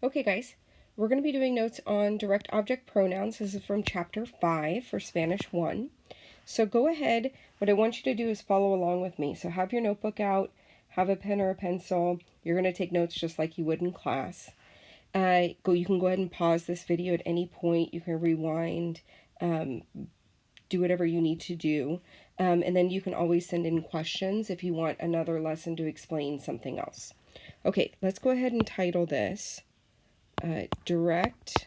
Okay guys, we're going to be doing notes on direct object pronouns. This is from chapter 5 for Spanish 1. So go ahead, what I want you to do is follow along with me. So have your notebook out, have a pen or a pencil. You're going to take notes just like you would in class. You can go ahead and pause this video at any point. You can rewind, do whatever you need to do. And then you can always send in questions if you want another lesson to explain something else. Okay, let's go ahead and title this direct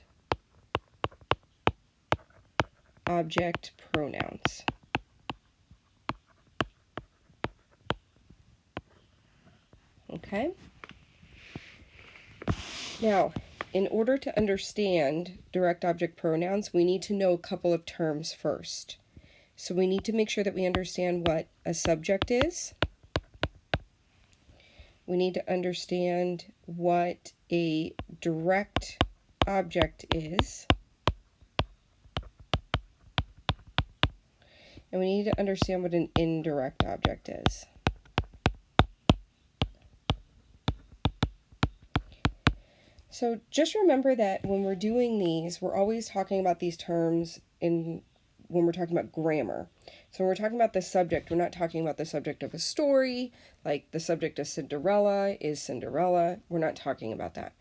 object pronouns. Okay? Now, in order to understand direct object pronouns, we need to know a couple of terms first. So we need to make sure that we understand what a subject is. We need to understand what a direct object is. And we need to understand what an indirect object is. So just remember that when we're doing these, we're always talking about these terms when we're talking about grammar. So when we're talking about the subject, we're not talking about the subject of a story, like the subject of Cinderella is Cinderella. We're not talking about that.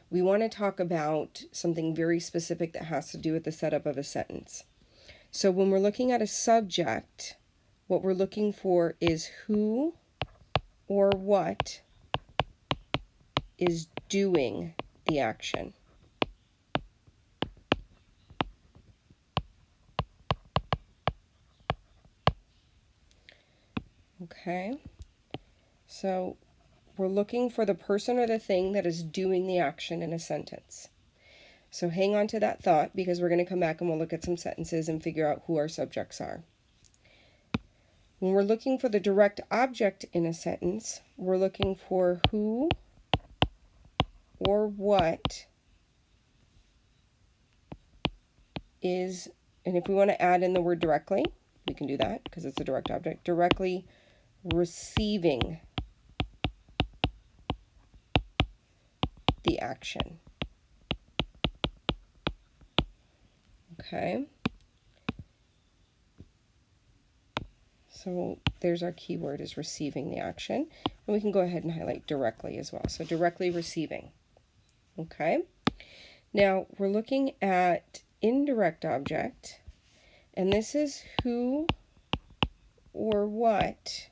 We want to talk about something very specific that has to do with the setup of a sentence. So when we're looking at a subject, what we're looking for is who or what is doing the action. Okay, so we're looking for the person or the thing that is doing the action in a sentence. So hang on to that thought because we're going to come back and we'll look at some sentences and figure out who our subjects are. When we're looking for the direct object in a sentence, we're looking for who or what is, and if we want to add in the word directly, we can do that because it's a direct object, directly receiving the action. Okay. So there's our keyword is receiving the action. And we can go ahead and highlight directly as well. So directly receiving. Okay. Now we're looking at indirect object. And this is who or what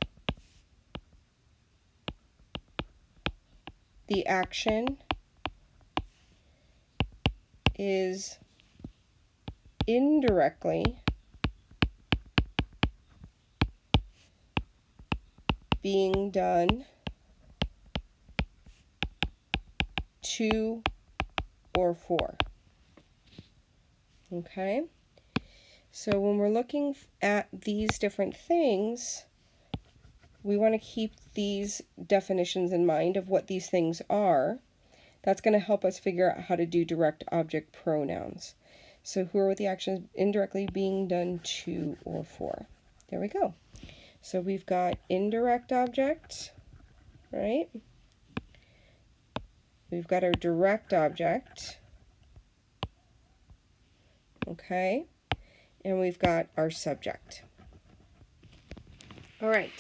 the action is indirectly being done to or for. Okay? So when we're looking at these different things, we want to keep these definitions in mind of what these things are. That's going to help us figure out how to do direct object pronouns. So who are with the actions indirectly being done to or for. There we go. So we've got indirect object, right? We've got our direct object, okay? And we've got our subject. All right.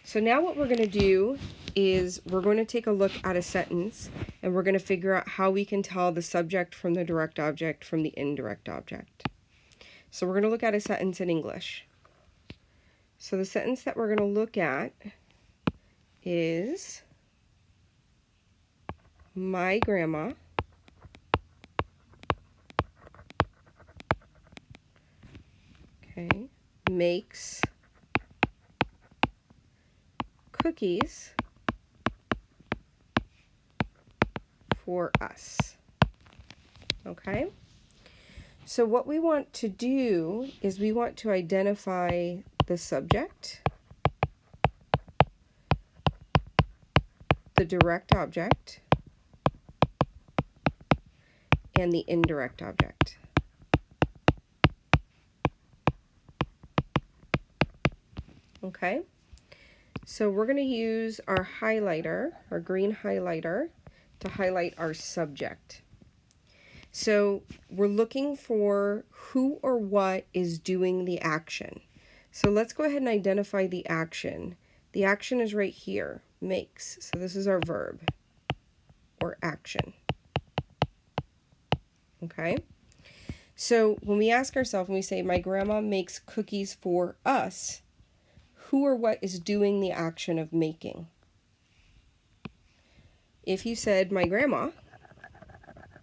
So now what we're going to do is we're going to take a look at a sentence and we're going to figure out how we can tell the subject from the direct object from the indirect object. So we're going to look at a sentence in English. So the sentence that we're going to look at is my grandma makes cookies for us. Okay? So what we want to do is we want to identify the subject, the direct object, and the indirect object. Okay? So we're going to use our highlighter, our green highlighter, to highlight our subject. So we're looking for who or what is doing the action. So let's go ahead and identify the action. The action is right here, makes. So this is our verb or action. Okay? So when we ask ourselves, when we say, my grandma makes cookies for us, who or what is doing the action of making? If you said, my grandma,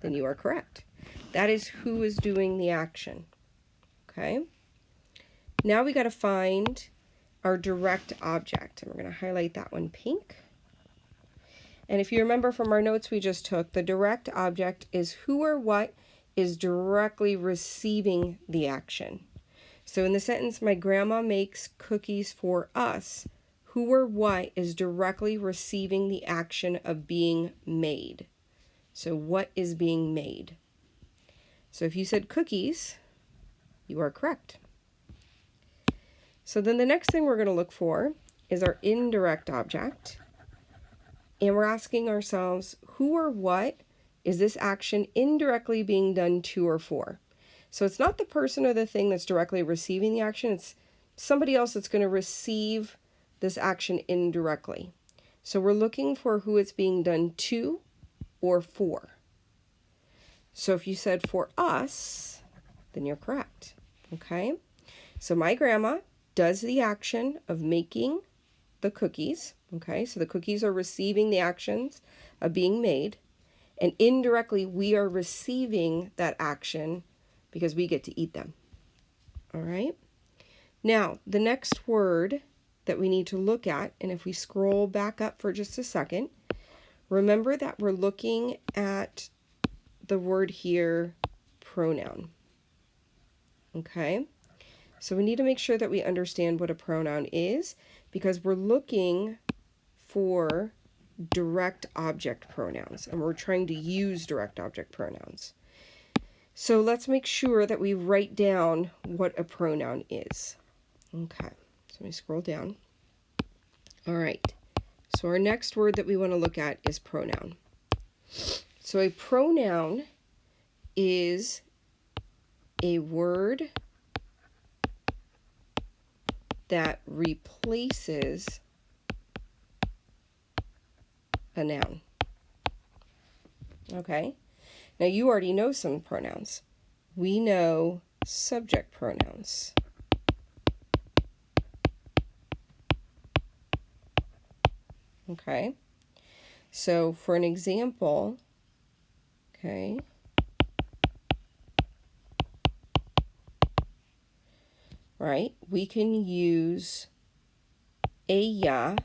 then you are correct. That is who is doing the action. Okay? Now we got to find our direct object. And we're going to highlight that one pink. And if you remember from our notes we just took, the direct object is who or what is directly receiving the action. So in the sentence, my grandma makes cookies for us, who or what is directly receiving the action of being made. So what is being made? So if you said cookies, you are correct. So then the next thing we're going to look for is our indirect object. And we're asking ourselves, who or what is this action indirectly being done to or for? So it's not the person or the thing that's directly receiving the action, it's somebody else that's going to receive this action indirectly. So we're looking for who it's being done to or for. So if you said for us, then you're correct. Okay? So my grandma does the action of making the cookies. Okay? So the cookies are receiving the actions of being made. And indirectly, we are receiving that action because we get to eat them. All right? Now, the next word that we need to look at, and if we scroll back up for just a second, remember that we're looking at the word here, pronoun. Okay? So we need to make sure that we understand what a pronoun is because we're looking for direct object pronouns, and we're trying to use direct object pronouns. So let's make sure that we write down what a pronoun is. Okay, so let me scroll down. All right, so our next word that we want to look at is pronoun. So a pronoun is a word that replaces a noun. Okay, now you already know some pronouns. We know subject pronouns. Okay, so for an example, okay, right, we can use ella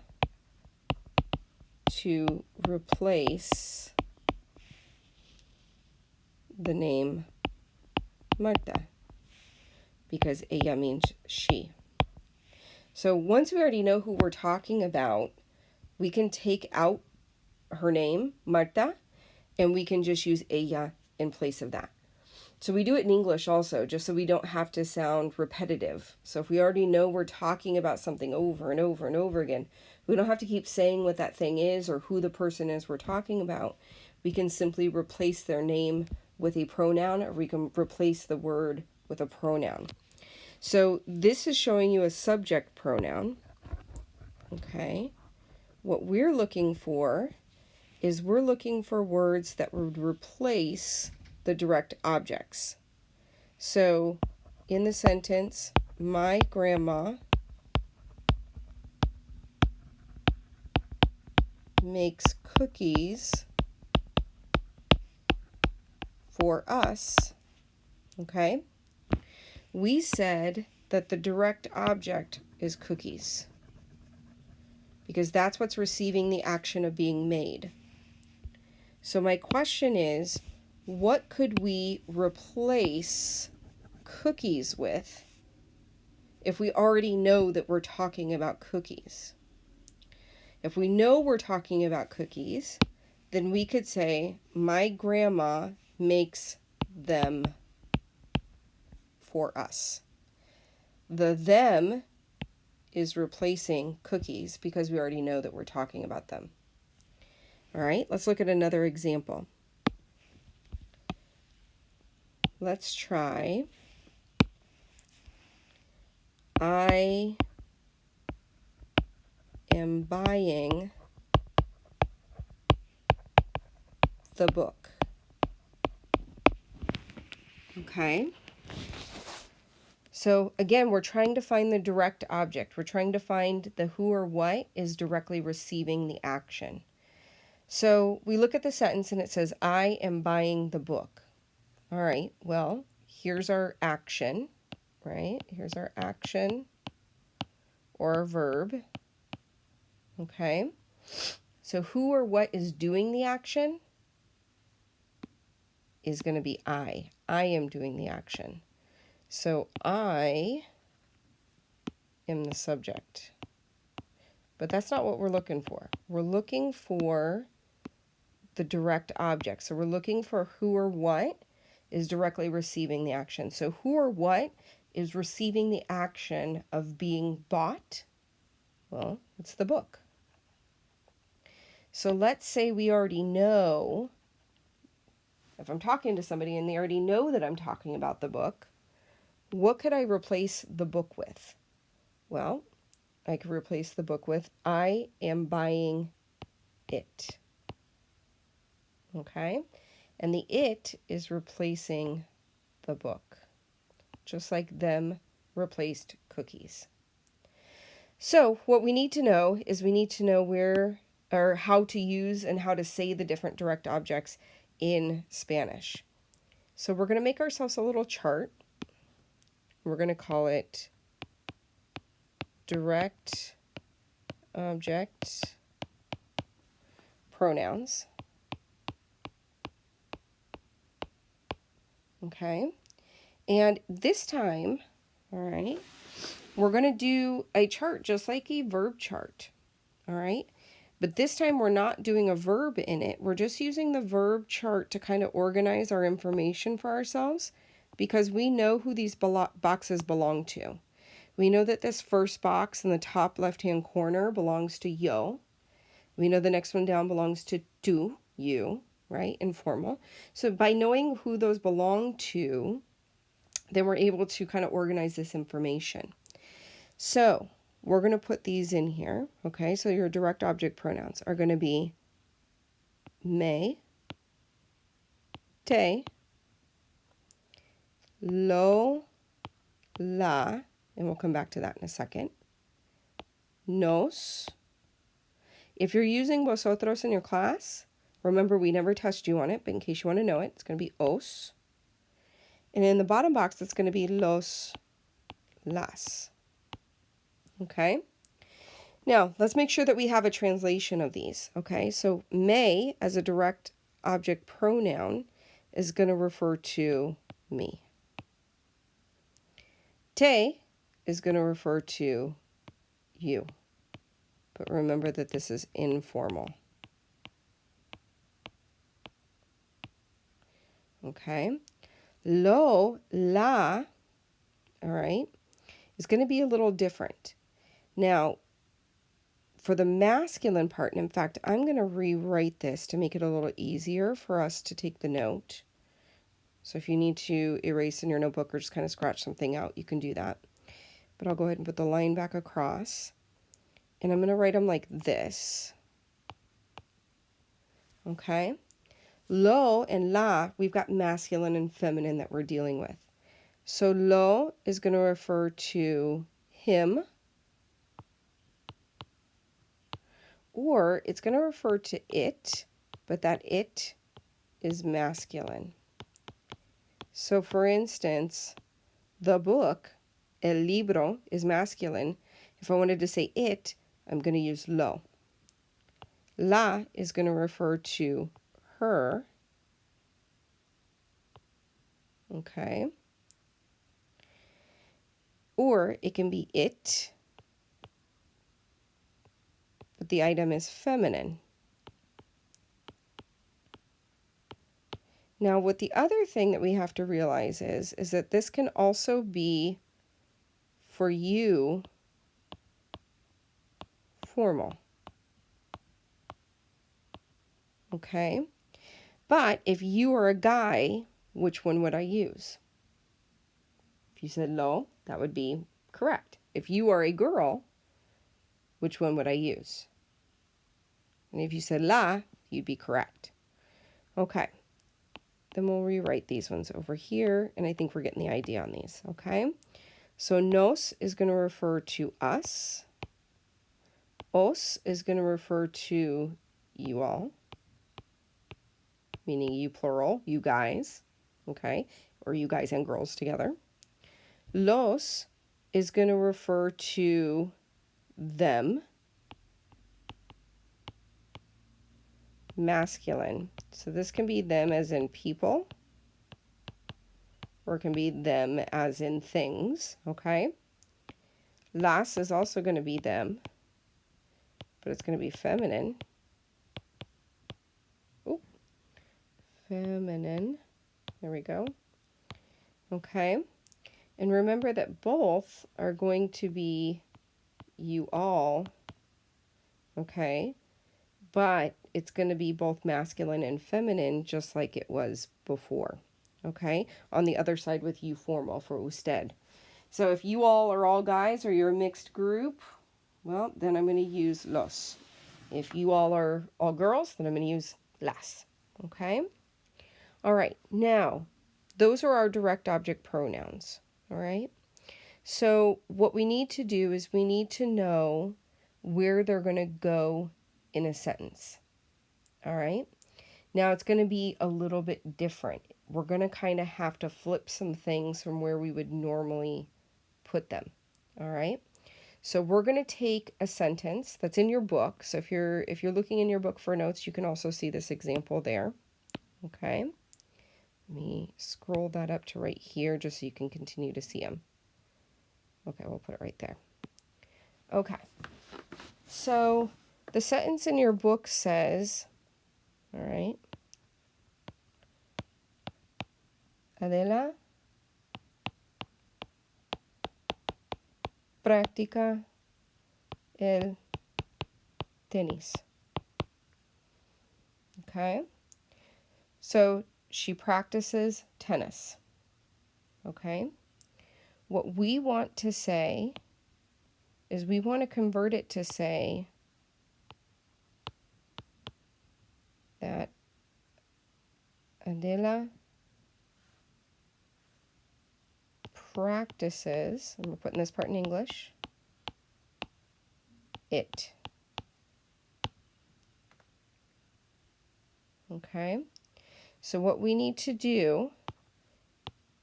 to replace the name Marta because ella means she. So once we already know who we're talking about, we can take out her name, Marta, and we can just use ella in place of that. So we do it in English also, just so we don't have to sound repetitive. So if we already know we're talking about something over and over and over again, we don't have to keep saying what that thing is or who the person is we're talking about. We can simply replace their name with a pronoun, or we can replace the word with a pronoun. So this is showing you a subject pronoun. Okay. What we're looking for is we're looking for words that would replace the direct objects. So in the sentence, my grandma makes cookies for us. Okay? We said that the direct object is cookies because that's what's receiving the action of being made. So my question is, what could we replace cookies with if we already know that we're talking about cookies? If we know we're talking about cookies, then we could say, my grandma makes them for us. The them is replacing cookies because we already know that we're talking about them. All right, let's look at another example. Let's try, I am buying the book. Okay. So again, we're trying to find the direct object. We're trying to find the who or what is directly receiving the action. So we look at the sentence and it says, I am buying the book. All right, well, here's our action, right? Here's our action or our verb. Okay. So who or what is doing the action is going to be I. I am doing the action. So I am the subject. But that's not what we're looking for. We're looking for the direct object. So we're looking for who or what is directly receiving the action. So who or what is receiving the action of being bought? Well, it's the book. So let's say we already know, if I'm talking to somebody and they already know that I'm talking about the book, what could I replace the book with? Well, I could replace the book with, I am buying it. Okay? And the it is replacing the book, just like them replaced cookies. So what we need to know is we need to know where or how to use and how to say the different direct objects in Spanish. So we're going to make ourselves a little chart. We're going to call it direct object pronouns. Okay. And this time, all right, we're going to do a chart just like a verb chart. All right. But this time we're not doing a verb in it. We're just using the verb chart to kind of organize our information for ourselves because we know who these boxes belong to. We know that this first box in the top left-hand corner belongs to yo. We know the next one down belongs to tú, you, right? Informal. So by knowing who those belong to, then we're able to kind of organize this information. So we're going to put these in here, okay? So your direct object pronouns are going to be me, te, lo, la, and we'll come back to that in a second, nos. If you're using vosotros in your class, remember we never touched you on it, but in case you want to know it, it's going to be os. And in the bottom box, it's going to be los, las. Okay? Now, let's make sure that we have a translation of these, okay? So, me as a direct object pronoun is going to refer to me. Te is going to refer to you. But remember that this is informal. Okay? Lo, la, all right, is going to be a little different. Now, for the masculine part, and in fact, I'm going to rewrite this to make it a little easier for us to take the note. So if you need to erase in your notebook or just kind of scratch something out, you can do that. But I'll go ahead and put the line back across. And I'm going to write them like this. Okay? Lo and la, we've got masculine and feminine that we're dealing with. So lo is going to refer to him. Or it's going to refer to it, but that it is masculine. So for instance, the book, el libro, is masculine. If I wanted to say it, I'm going to use lo. La is going to refer to her. Okay. Or it can be it, but the item is feminine. Now, what the other thing that we have to realize is that this can also be, for you, formal. okay? But if you are a guy, which one would I use? If you said lo, that would be correct. If you are a girl, which one would I use? And if you said la, you'd be correct. Okay. Then we'll rewrite these ones over here, and I think we're getting the idea on these, okay? So nos is going to refer to us. Os is going to refer to you all, meaning you plural, you guys, okay? Or you guys and girls together. Los is going to refer to them, masculine. So this can be them as in people, or it can be them as in things, okay? Las is also going to be them, but it's going to be feminine. Oh, feminine. There we go. Okay. And remember that both are going to be you all, okay? But it's going to be both masculine and feminine, just like it was before, okay? On the other side with you formal for usted. So if you all are all guys or you're a mixed group, well, then I'm going to use los. If you all are all girls, then I'm going to use las, okay? All right, now, those are our direct object pronouns, all right? So what we need to do is we need to know where they're going to go in a sentence, all right? Now it's going to be a little bit different. We're going to kind of have to flip some things from where we would normally put them, all right? So we're going to take a sentence that's in your book. So if you're looking in your book for notes, you can also see this example there, okay? Let me scroll that up to right here just so you can continue to see them. Okay, we'll put it right there. Okay, so the sentence in your book says, all right, Adela practica el tenis. Okay, so she practices tennis. Okay, what we want to say is we want to convert it to say that Adela practices, and we're putting this part in English, it. Okay, so what we need to do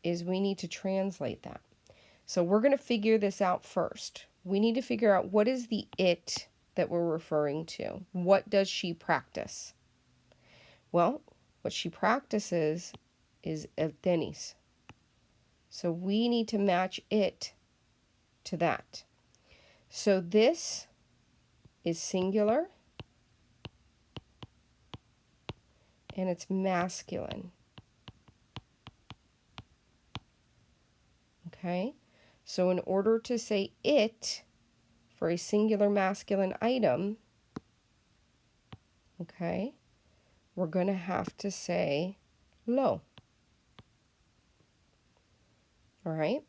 is we need to translate that. So we're going to figure this out first. We need to figure out what is the it that we're referring to. What does she practice? Well, what she practices is el tenis. So we need to match it to that. So this is singular and it's masculine. Okay? So in order to say it for a singular masculine item, okay, we're going to have to say lo. All right?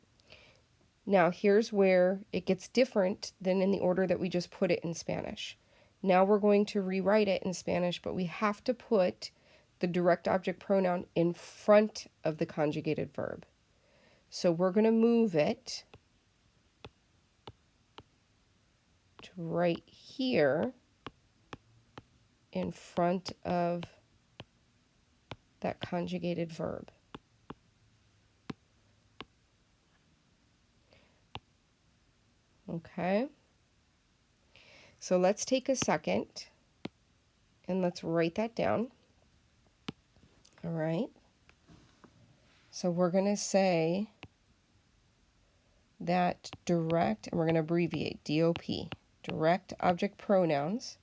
Now here's where it gets different than in the order that we just put it in Spanish. Now we're going to rewrite it in Spanish, but we have to put the direct object pronoun in front of the conjugated verb. So we're going to move it to right here in front of that conjugated verb. Okay, so let's take a second and let's write that down. All right, so we're going to say that direct, and we're going to abbreviate DOP, direct object pronouns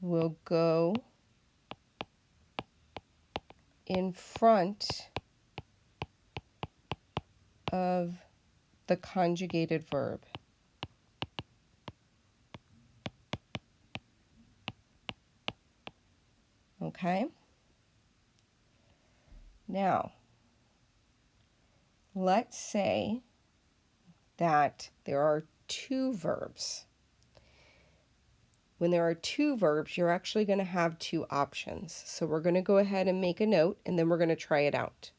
will go in front of the conjugated verb. Okay? Now, let's say that there are two verbs. When there are two verbs, you're actually going to have two options. So we're going to go ahead and make a note, and then we're going to try it out.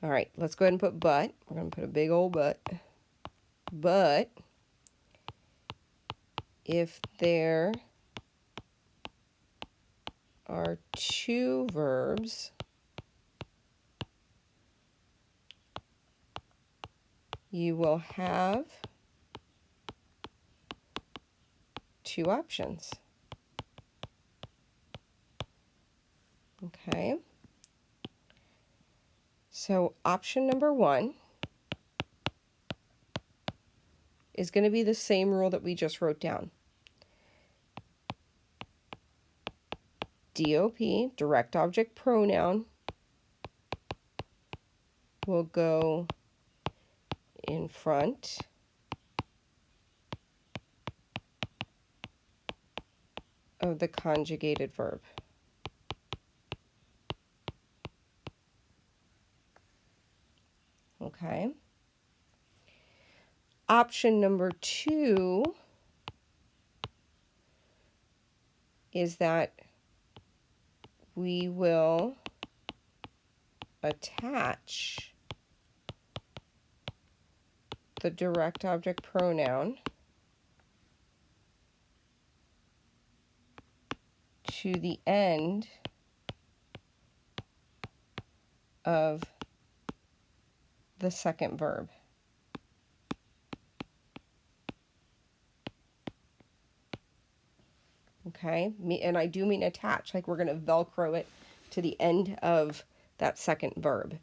All right, let's go ahead and put but. We're going to put a big old but. But if there are two verbs, you will have two options. Okay. So option number one is going to be the same rule that we just wrote down. DOP, direct object pronoun, will go in front of the conjugated verb. Okay. Option number two is that we will attach the direct object pronoun to the end of the second verb. Okay, and I do mean attach, like we're going to Velcro it to the end of that second verb.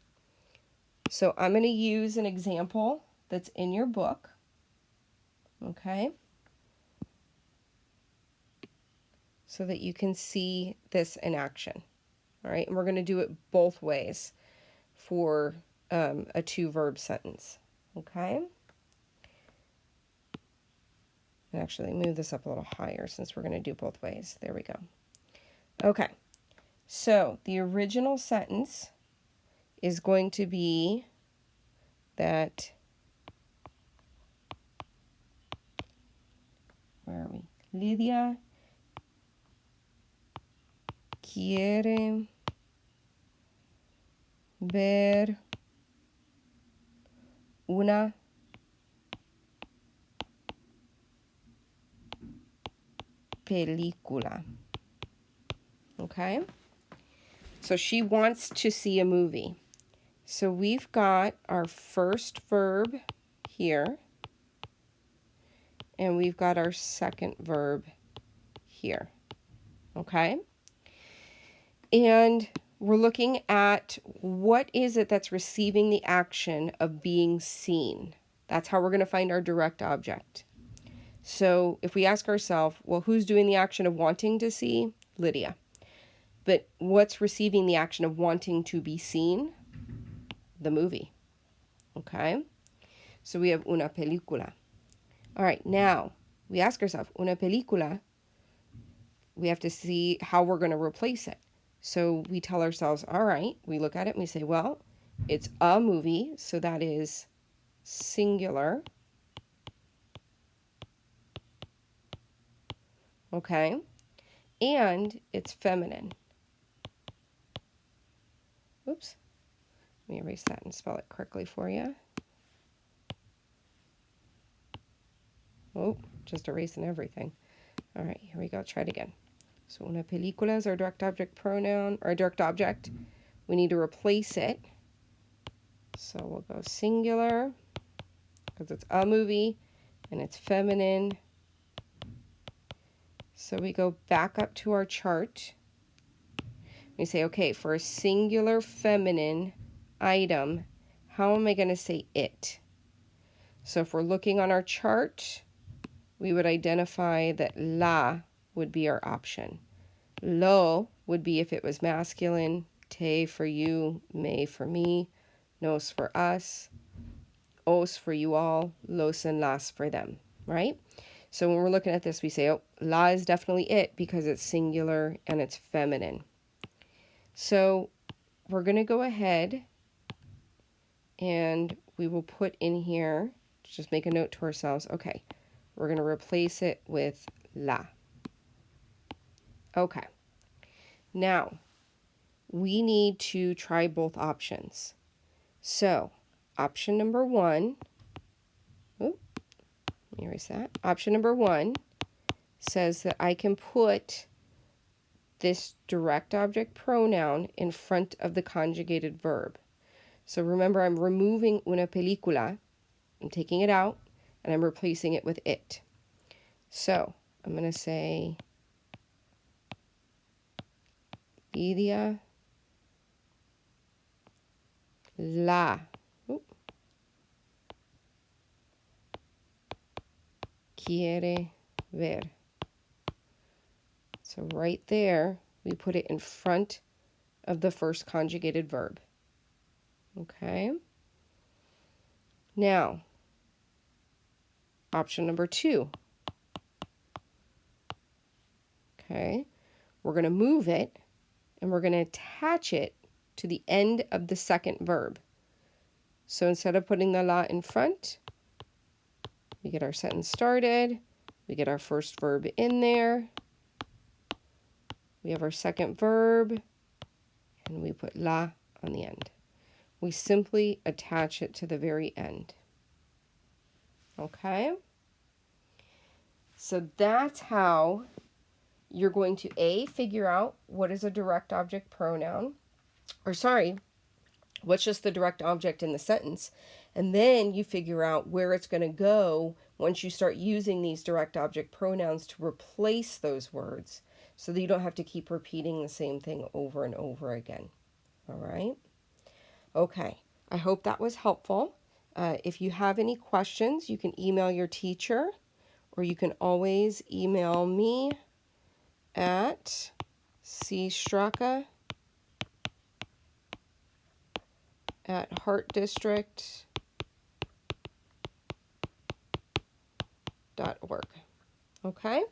So I'm going to use an example that's in your book. Okay, so that you can see this in action. All right, and we're going to do it both ways for a two-verb sentence. Okay. And actually move this up a little higher since we're going to do both ways. There we go. Okay, so the original sentence is going to be that, where are we? Lidia quiere ver una película. Okay? So she wants to see a movie. So we've got our first verb here, and we've got our second verb here. Okay? And we're looking at what is it that's receiving the action of being seen. That's how we're going to find our direct object. So if we ask ourselves, well, who's doing the action of wanting to see? Lydia. But what's receiving the action of wanting to be seen? The movie. Okay? So we have una película. All right, now we ask ourselves, una película, we have to see how we're going to replace it. So we tell ourselves, all right, we look at it and we say, well, it's a movie, so that is singular. Okay? And it's feminine. Oops. Let me erase that and spell it correctly for you. Oh, just erasing everything. All right, here we go. Try it again. So una película is our direct object pronoun, or direct object. We need to replace it. So we'll go singular, because it's a movie, and it's feminine. So we go back up to our chart. We say, okay, for a singular feminine item, how am I going to say it? So if we're looking on our chart, we would identify that la would be our option. Lo would be if it was masculine, te for you, me for me, nos for us, os for you all, los and las for them, right? So when we're looking at this, we say, oh, la is definitely it because it's singular and it's feminine. So we're going to go ahead and we will put in here, just make a note to ourselves, okay, we're going to replace it with la. Okay. Now, we need to try both options. So, option number 1, let me erase that. Option number 1 says that I can put this direct object pronoun in front of the conjugated verb. So remember, I'm removing una película, I'm taking it out, and I'm replacing it with it. So, I'm going to say Lidia la quiere ver. So right there, we put it in front of the first conjugated verb. Okay? Now, option number 2. Okay? We're going to move it, and we're going to attach it to the end of the second verb. So instead of putting the la in front, we get our sentence started, we get our first verb in there, we have our second verb, and we put la on the end. We simply attach it to the very end. Okay? So that's how you're going to A, figure out what is a direct object pronoun, or sorry, what's just the direct object in the sentence, and then you figure out where it's going to go once you start using these direct object pronouns to replace those words so that you don't have to keep repeating the same thing over and over again. All right? Okay, I hope that was helpful. If you have any questions, you can email your teacher, or you can always email me at cstraka@heartdistrict.org. Okay?